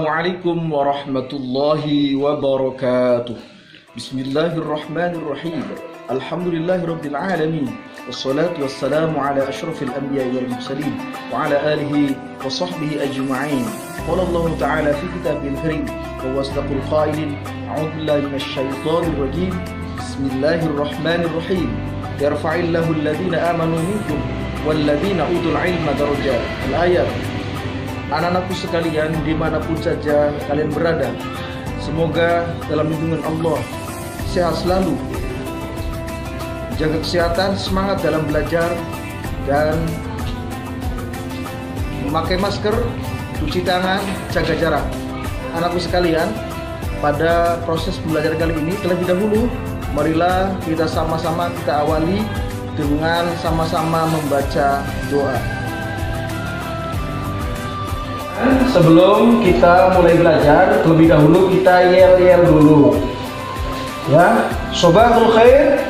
Assalamualaikum warahmatullahi wabarakatuh. Bismillahirrahmanirrahim. Alhamdulillahirabbil alamin. Wassalatu wassalamu ala asyrafil anbiya'i wal mursalin wa ala alihi wa sahbihi ajma'in. Qala Allah ta'ala fi kitabil karim wa wasdaqul qailin. A'udzu billahi minasy syaithanir rajim. Bismillahirrahmanirrahim. Yarfa'illahu alladhina amanu minkum wal ladzina utul ilma darajat. Al-ayat. Anak-anakku sekalian, dimanapun saja kalian berada, semoga dalam lindungan Allah sehat selalu, jaga kesehatan, semangat dalam belajar, dan memakai masker, cuci tangan, jaga jarak. Anakku sekalian, pada proses pembelajaran kali ini terlebih dahulu, marilah kita sama-sama kita awali dengan sama-sama membaca doa. Sebelum kita mulai belajar, terlebih dahulu kita yel-yel dulu. Ya, Sobahul Khair.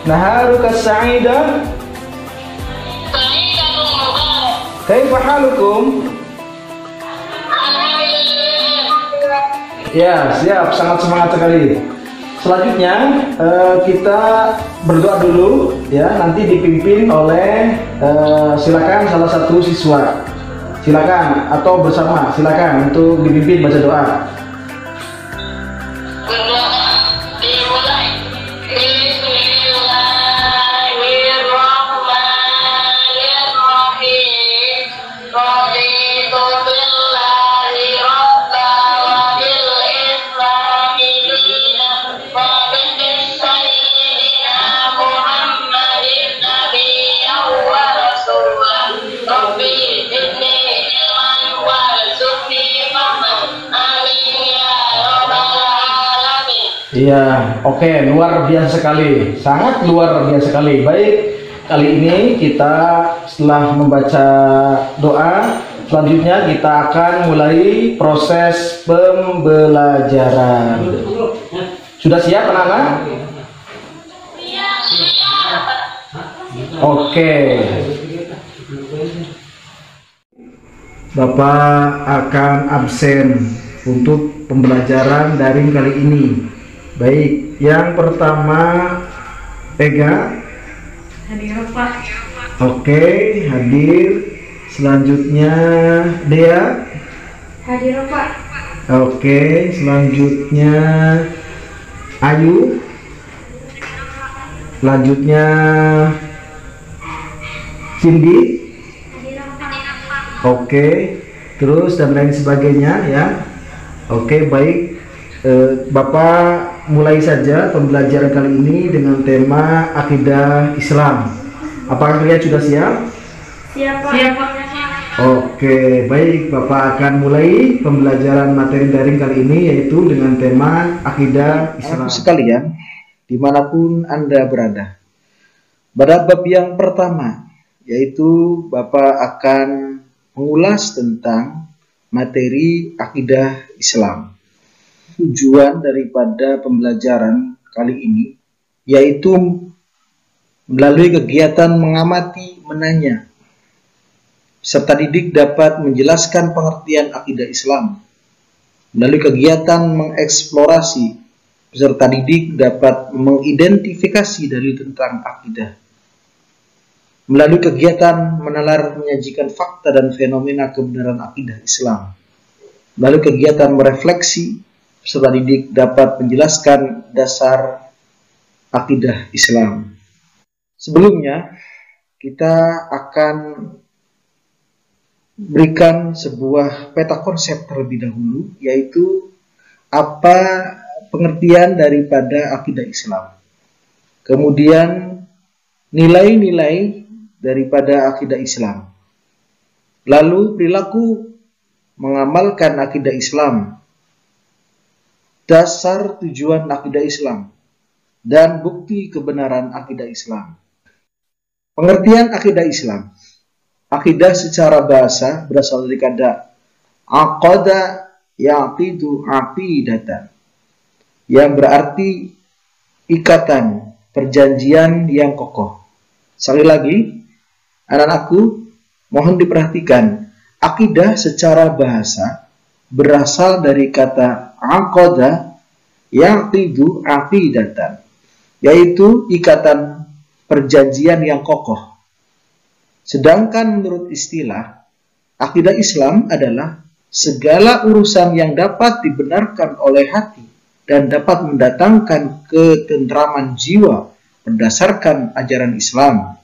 Naharuka Sa'idah. Kaifa halukum? Ya, siap, sangat semangat sekali. Selanjutnya kita berdoa dulu, ya, nanti dipimpin oleh silakan salah satu siswa, silakan, atau bersama, silakan untuk dipimpin baca doa. Iya, oke, luar biasa sekali, sangat luar biasa sekali. Baik, kali ini kita setelah membaca doa, selanjutnya kita akan mulai proses pembelajaran. Sudah siap anak-anak? Oke. Bapak akan absen untuk pembelajaran daring kali ini. Baik, yang pertama Ega. Hadir Pak. Oke, hadir. Selanjutnya Dea. Hadir Pak. Oke, selanjutnya Ayu. Selanjutnya Cindy. Hadir Pak. Oke, terus dan lain sebagainya ya. Oke, baik. Bapak mulai saja pembelajaran kali ini dengan tema akidah Islam. Apakah kalian sudah siap? Siap Pak. Siap Pak. Oke, baik. Bapak akan mulai pembelajaran materi daring kali ini, yaitu dengan tema akidah Islam. Sekalian, dimanapun Anda berada, pada bab yang pertama, yaitu Bapak akan mengulas tentang materi akidah Islam. Tujuan daripada pembelajaran kali ini yaitu melalui kegiatan mengamati, menanya, peserta didik dapat menjelaskan pengertian akidah Islam. Melalui kegiatan mengeksplorasi, peserta didik dapat mengidentifikasi dalil tentang akidah. Melalui kegiatan menalar, menyajikan fakta dan fenomena kebenaran akidah Islam. Melalui kegiatan merefleksi, peserta didik dapat menjelaskan dasar akidah Islam. Sebelumnya, kita akan berikan sebuah peta konsep terlebih dahulu, yaitu apa pengertian daripada akidah Islam. Kemudian, nilai-nilai daripada akidah Islam. Lalu, perilaku mengamalkan akidah Islam, dasar tujuan akidah Islam, dan bukti kebenaran akidah Islam. Pengertian akidah Islam. Akidah secara bahasa berasal dari kata aqada yaqidu aqidatan, yang berarti ikatan, perjanjian yang kokoh. Sekali lagi, anak-anakku, mohon diperhatikan, Akidah secara bahasa berasal dari kata aqada yaqidu aqidatan, yaitu ikatan perjanjian yang kokoh. Sedangkan menurut istilah, akidah Islam adalah segala urusan yang dapat dibenarkan oleh hati dan dapat mendatangkan ketentraman jiwa berdasarkan ajaran Islam.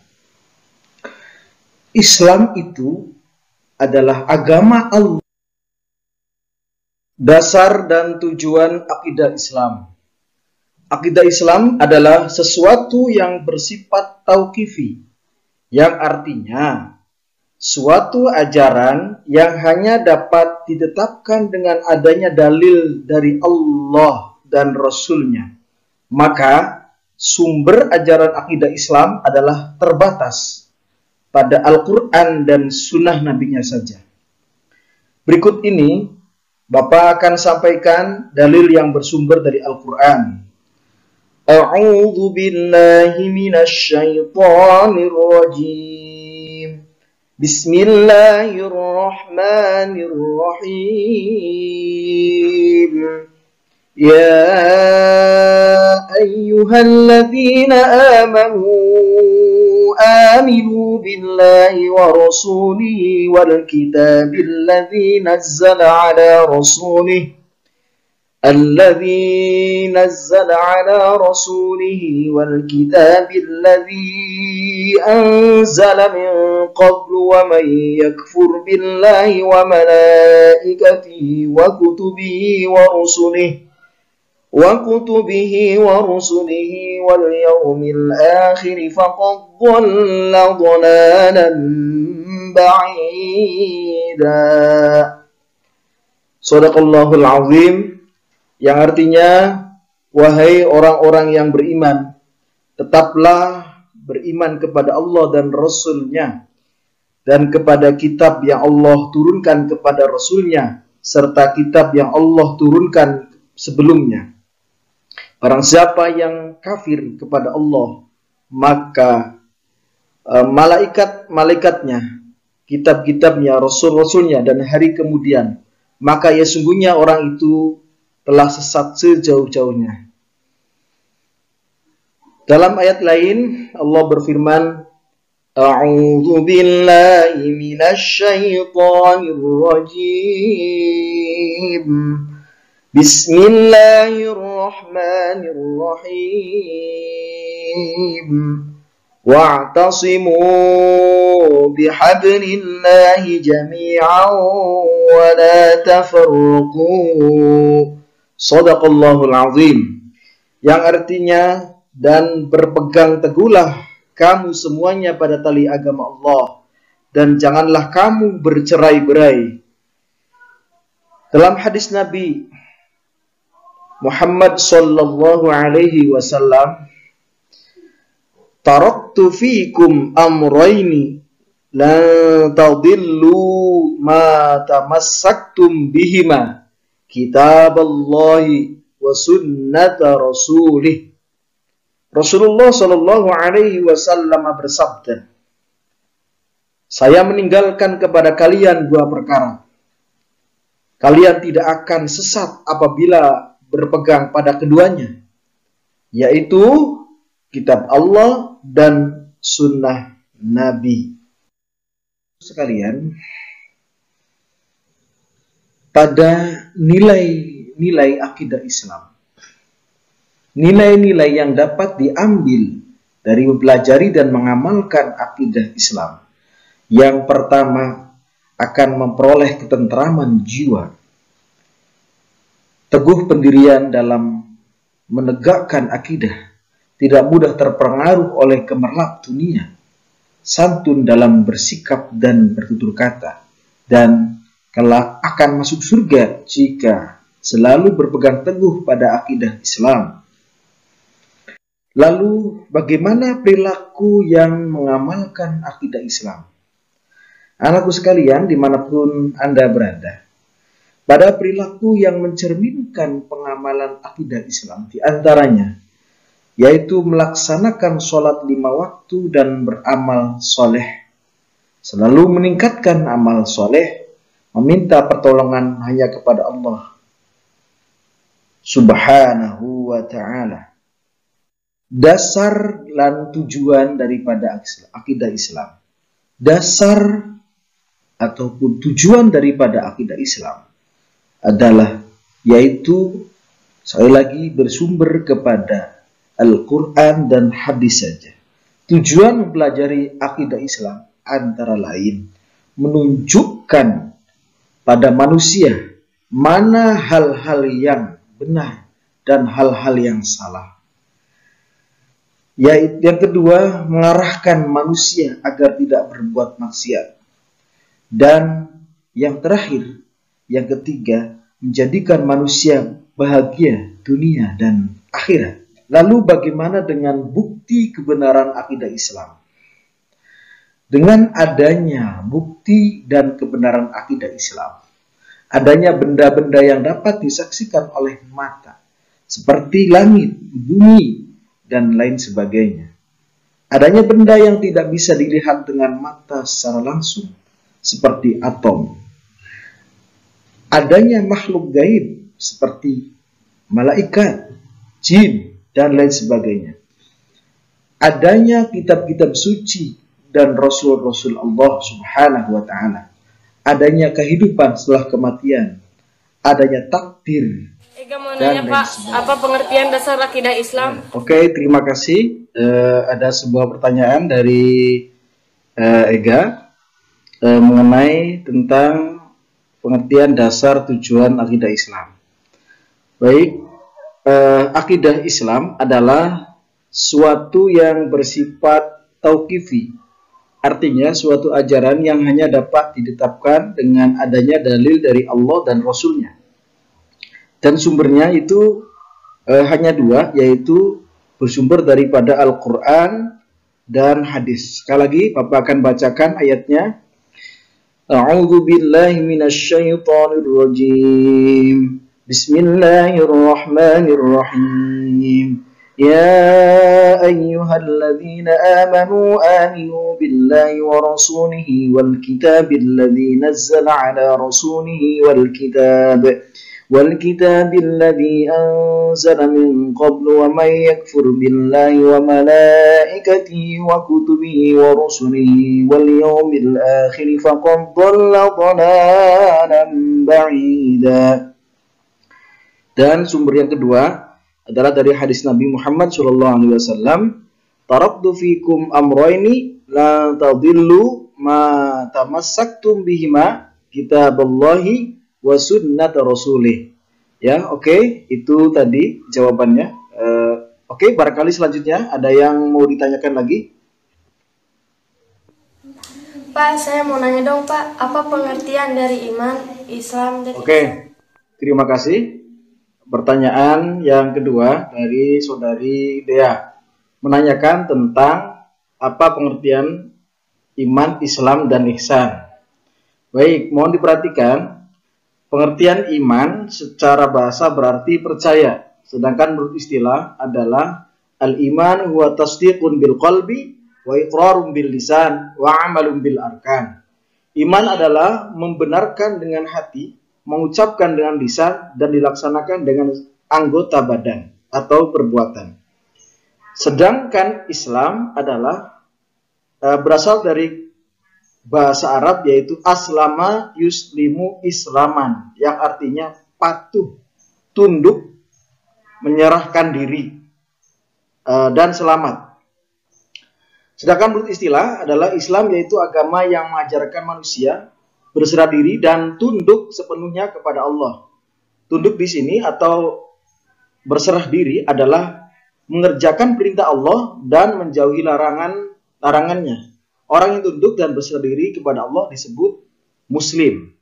Islam itu adalah agama Allah. Dasar dan tujuan akidah Islam. Akidah Islam adalah sesuatu yang bersifat tauqifi, yang artinya suatu ajaran yang hanya dapat ditetapkan dengan adanya dalil dari Allah dan Rasul-Nya. Maka sumber ajaran akidah Islam adalah terbatas pada Al-Quran dan Sunnah Nabi-Nya saja. Berikut ini Bapak akan sampaikan dalil yang bersumber dari Al-Quran. A'udzu billahi minasy syaithanir rajim. Bismillahirrahmanirrahim. Ya ayyuhalladzina amanu آمنوا بالله ورسوله والكتاب الذي نزل على رسوله والكتاب الذي أنزل من قبل ومن يكفر بالله وملائكته وكتبه ورسله واليوم الآخر فقد ضل ضلالا بعيدا. Shadaqallahul azim, yang artinya, wahai orang-orang yang beriman, tetaplah beriman kepada Allah dan Rasul-Nya, dan kepada kitab yang Allah turunkan kepada Rasul-Nya, serta kitab yang Allah turunkan sebelumnya. Barang siapa yang kafir kepada Allah, maka malaikat-malaikatnya, kitab-kitabnya, rasul-rasulnya, dan hari kemudian, maka ya sungguhnya orang itu telah sesat sejauh-jauhnya. Dalam ayat lain, Allah berfirman, A'udzu billahi minasy syaithanir rajim. Bismillahirrahmanirrahim. Wa'tasimu bihablillahi jami'an wa la tafarraqu. Shadaqallahul azim. Yang artinya, dan berpegang teguhlah kamu semuanya pada tali agama Allah, dan janganlah kamu bercerai-berai. Dalam hadis Nabi Muhammad sallallahu alaihi wasallam, taraktu fikum amrayni lan tadillu ma tamassaktum bihima, kitaballahi wa sunnata rasulih. Rasulullah sallallahu alaihi wasallam bersabda, saya meninggalkan kepada kalian dua perkara. Kalian tidak akan sesat apabila berpegang pada keduanya, yaitu kitab Allah dan sunnah Nabi. Sekalian, pada nilai-nilai akidah Islam, nilai-nilai yang dapat diambil dari mempelajari dan mengamalkan akidah Islam, yang pertama akan memperoleh ketentraman jiwa, teguh pendirian dalam menegakkan akidah, tidak mudah terpengaruh oleh gemerlap dunia, santun dalam bersikap dan bertutur kata, dan kelak akan masuk surga jika selalu berpegang teguh pada akidah Islam. Lalu, bagaimana perilaku yang mengamalkan akidah Islam? Anakku sekalian, dimanapun Anda berada, pada perilaku yang mencerminkan pengamalan akidah Islam, di antaranya yaitu melaksanakan sholat 5 waktu dan beramal soleh, selalu meningkatkan amal soleh, meminta pertolongan hanya kepada Allah Subhanahu wa ta'ala. Dasar dan tujuan daripada akidah Islam. Dasar ataupun tujuan daripada akidah Islam adalah yaitu sekali lagi bersumber kepada Al-Quran dan hadis saja. Tujuan mempelajari akidah Islam antara lain menunjukkan pada manusia mana hal-hal yang benar dan hal-hal yang salah. Yaitu yang kedua, mengarahkan manusia agar tidak berbuat maksiat. Dan yang terakhir, yang ketiga, menjadikan manusia bahagia dunia dan akhirat. Lalu bagaimana dengan bukti kebenaran akidah Islam? Dengan adanya bukti dan kebenaran akidah Islam, adanya benda-benda yang dapat disaksikan oleh mata, seperti langit, bumi, dan lain sebagainya. Adanya benda yang tidak bisa dilihat dengan mata secara langsung, seperti atom. Adanya makhluk gaib, seperti malaikat, jin, dan lain sebagainya. Adanya kitab-kitab suci dan rasul-rasul Allah Subhanahu wa ta'ala. Adanya kehidupan setelah kematian. Adanya takdir. Ega mau nanya Pak, apa pengertian dasar akidah Islam? Oke, terima kasih. Ada sebuah pertanyaan dari Ega mengenai tentang pengertian dasar tujuan akidah Islam. Baik, akidah Islam adalah suatu yang bersifat tauqifi. Artinya suatu ajaran yang hanya dapat ditetapkan dengan adanya dalil dari Allah dan Rasulnya. Dan sumbernya itu hanya dua, yaitu bersumber daripada Al-Quran dan hadis. Sekali lagi, Bapak akan bacakan ayatnya. A'udzu billahi minasyaitonir rajim. Bismillahirrahmanirrahim. Ya ayyuhalladzina amanu aminu billahi wa rasulihi wal kitabil ladzi nazzala ala rasulihi والكتاب الذي أنزل من قبل ومن يكفر بالله وملائكته وكتبه ورسله واليوم الآخر فقد ضل ضلالا بعيدا. Dan sumber yang kedua adalah dari hadis Nabi Muhammad SAW. Taraktu fikum amroini la tadillu ma tamassaktum bihima kitaballahi wa sunnat rasulih. Ya, oke, itu tadi jawabannya. Oke, barangkali selanjutnya ada yang mau ditanyakan lagi? Pak, saya mau nanya dong Pak, apa pengertian dari iman, Islam, dan Oke, terima kasih. Pertanyaan yang kedua dari saudari Dea menanyakan tentang apa pengertian iman, Islam, dan ihsan. Baik, mohon diperhatikan. Pengertian iman secara bahasa berarti percaya, sedangkan menurut istilah adalah al-iman huwa tasdiqun bil qalbi wa iqrarun bil lisan wa amalun bil arkan. Iman adalah membenarkan dengan hati, mengucapkan dengan lisan, dan dilaksanakan dengan anggota badan atau perbuatan. Sedangkan Islam adalah berasal dari bahasa Arab, yaitu aslama yuslimu islaman, yang artinya patuh, tunduk, menyerahkan diri, dan selamat. Sedangkan menurut istilah adalah Islam yaitu agama yang mengajarkan manusia berserah diri dan tunduk sepenuhnya kepada Allah. Tunduk di sini atau berserah diri adalah mengerjakan perintah Allah dan menjauhi larangannya. Orang yang tunduk dan berserah diri kepada Allah disebut Muslim.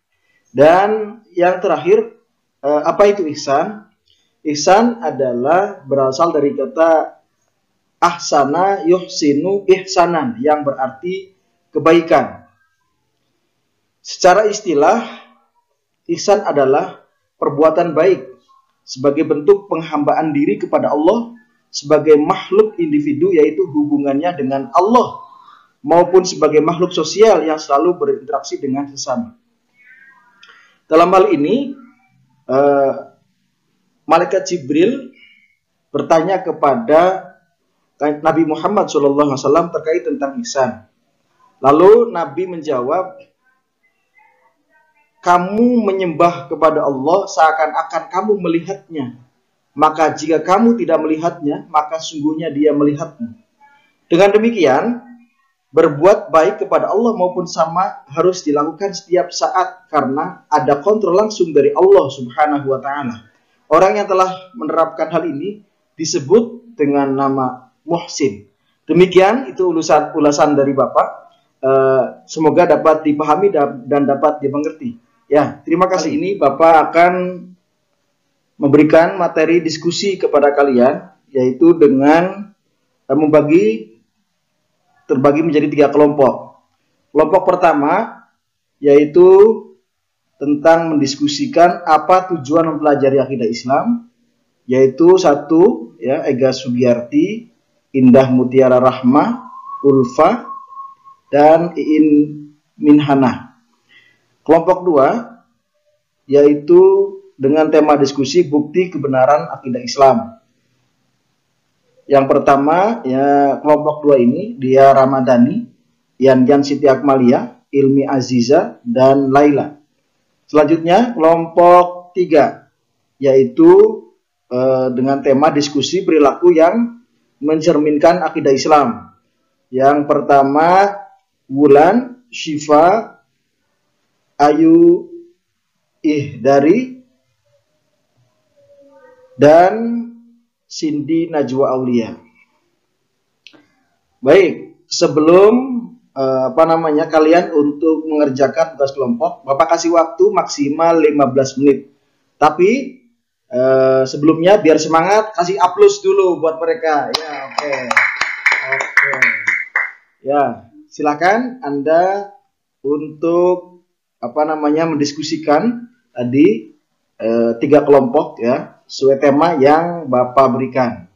Dan yang terakhir, apa itu ihsan? Ihsan adalah berasal dari kata ahsana yuhsinu ihsanan, yang berarti kebaikan. Secara istilah, ihsan adalah perbuatan baik sebagai bentuk penghambaan diri kepada Allah sebagai makhluk individu, yaitu hubungannya dengan Allah, maupun sebagai makhluk sosial yang selalu berinteraksi dengan sesama. Dalam hal ini malaikat Jibril bertanya kepada Nabi Muhammad SAW terkait tentang ihsan. Lalu Nabi menjawab, kamu menyembah kepada Allah seakan-akan kamu melihatnya. Maka jika kamu tidak melihatnya, maka sungguhnya dia melihatmu. Dengan demikian, berbuat baik kepada Allah maupun sama harus dilakukan setiap saat karena ada kontrol langsung dari Allah Subhanahu wa Ta'ala. Orang yang telah menerapkan hal ini disebut dengan nama muhsin. Demikian itu ulasan dari Bapak. Semoga dapat dipahami dan dapat dimengerti. Ya, terima kasih. Ini Bapak akan memberikan materi diskusi kepada kalian, yaitu dengan terbagi menjadi 3 kelompok. Kelompok pertama yaitu tentang mendiskusikan apa tujuan mempelajari akidah Islam, yaitu 1 ya, Ega Sugiyarti, Indah Mutiara Rahmah, Ulfa, dan Iin Minhana. Kelompok 2 yaitu dengan tema diskusi bukti kebenaran akidah Islam. Yang pertama ya, kelompok 2 ini dia Ramadhani, Yan Siti Akmalia, Ilmi Aziza, dan Laila. Selanjutnya kelompok 3 yaitu dengan tema diskusi perilaku yang mencerminkan akidah Islam. Yang pertama Wulan, Syifa, Ayu Ihdari, dan Cindy Najwa Aulia. Baik, sebelum kalian untuk mengerjakan tugas kelompok, Bapak kasih waktu maksimal 15 menit. Tapi sebelumnya biar semangat, kasih aplaus dulu buat mereka. Ya, oke. Ya, silakan Anda untuk mendiskusikan tadi 3 kelompok ya, sesuai tema yang Bapak berikan.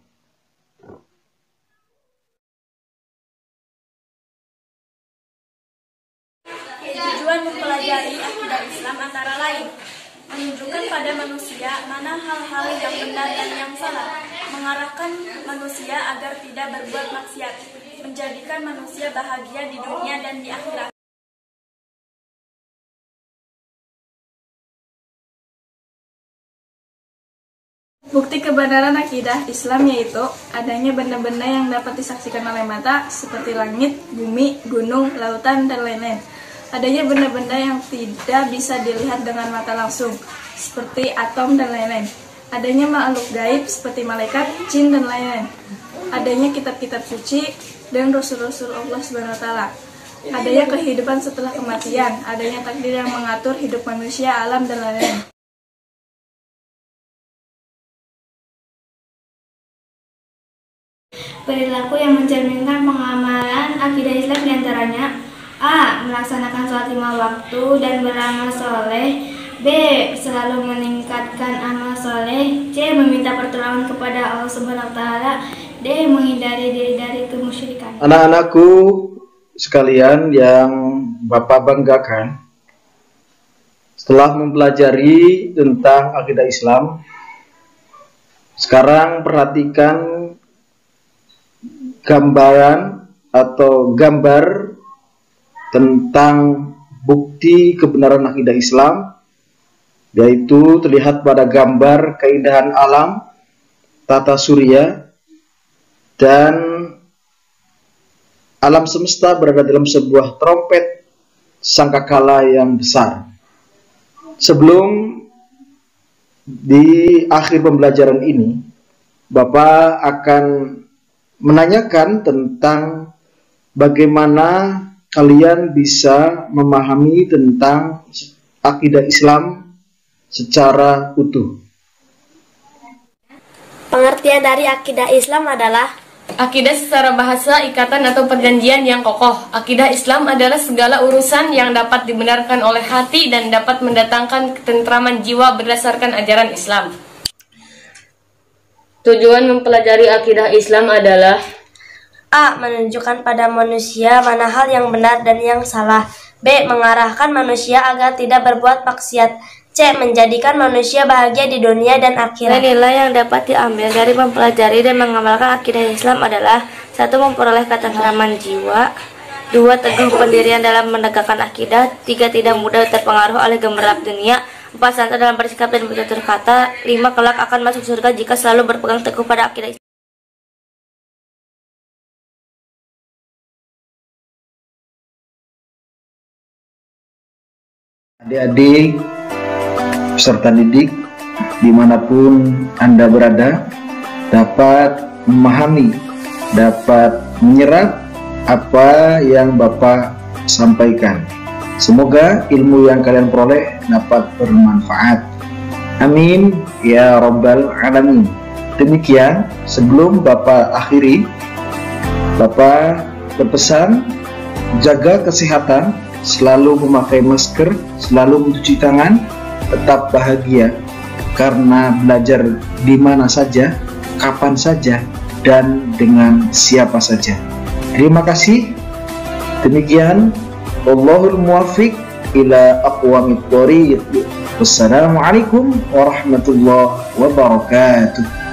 Tujuan mempelajari akidah Islam antara lain menunjukkan pada manusia mana hal-hal yang benar dan yang salah, mengarahkan manusia agar tidak berbuat maksiat, menjadikan manusia bahagia di dunia dan di akhirat. Bukti kebenaran akidah Islam yaitu adanya benda-benda yang dapat disaksikan oleh mata seperti langit, bumi, gunung, lautan, dan lain-lain. Adanya benda-benda yang tidak bisa dilihat dengan mata langsung seperti atom dan lain-lain. Adanya makhluk gaib seperti malaikat, jin, dan lain-lain. Adanya kitab-kitab suci dan rasul-rasul Allah SWT. Adanya kehidupan setelah kematian. Adanya takdir yang mengatur hidup manusia, alam, dan lain-lain. Perilaku yang mencerminkan pengamalan akidah Islam diantaranya: A. Melaksanakan sholat 5 waktu dan beramal soleh. B. Selalu meningkatkan amal soleh. C. Meminta pertolongan kepada Allah Subhanahu wa Ta'ala. D. Menghindari diri dari kemusyrikan. Anak-anakku sekalian yang Bapak banggakan, setelah mempelajari tentang akidah Islam, sekarang perhatikan gambaran atau gambar tentang bukti kebenaran akidah Islam, yaitu terlihat pada gambar keindahan alam, tata surya, dan alam semesta berada dalam sebuah trompet sangkakala yang besar. Sebelum di akhir pembelajaran ini, Bapak akan menanyakan tentang bagaimana kalian bisa memahami tentang akidah Islam secara utuh. Pengertian dari akidah Islam adalah akidah secara bahasa ikatan atau perjanjian yang kokoh. Akidah Islam adalah segala urusan yang dapat dibenarkan oleh hati dan dapat mendatangkan ketentraman jiwa berdasarkan ajaran Islam. Tujuan mempelajari akidah Islam adalah: A. Menunjukkan pada manusia mana hal yang benar dan yang salah. B. Mengarahkan manusia agar tidak berbuat maksiat. C. Menjadikan manusia bahagia di dunia dan akhirat. Nilai yang dapat diambil dari mempelajari dan mengamalkan akidah Islam adalah: 1. Memperoleh ketentraman jiwa, 2. Teguh pendirian dalam menegakkan akidah, 3. Tidak mudah terpengaruh oleh gemerlap dunia, 4. Santun dalam bersikap dan bertutur kata, 5. Kelak akan masuk surga jika selalu berpegang teguh pada akidah Islam. Adik-adik peserta didik dimanapun Anda berada dapat memahami, dapat menyerap apa yang Bapak sampaikan. Semoga ilmu yang kalian peroleh dapat bermanfaat. Amin ya rabbal alamin. Demikian, sebelum Bapak akhiri, Bapak berpesan jaga kesehatan, selalu memakai masker, selalu mencuci tangan, tetap bahagia karena belajar di mana saja, kapan saja, dan dengan siapa saja. Terima kasih. Demikian, wallahul muwaffiq ila aqwamit thoriq. Wassalamualaikum warahmatullahi wabarakatuh.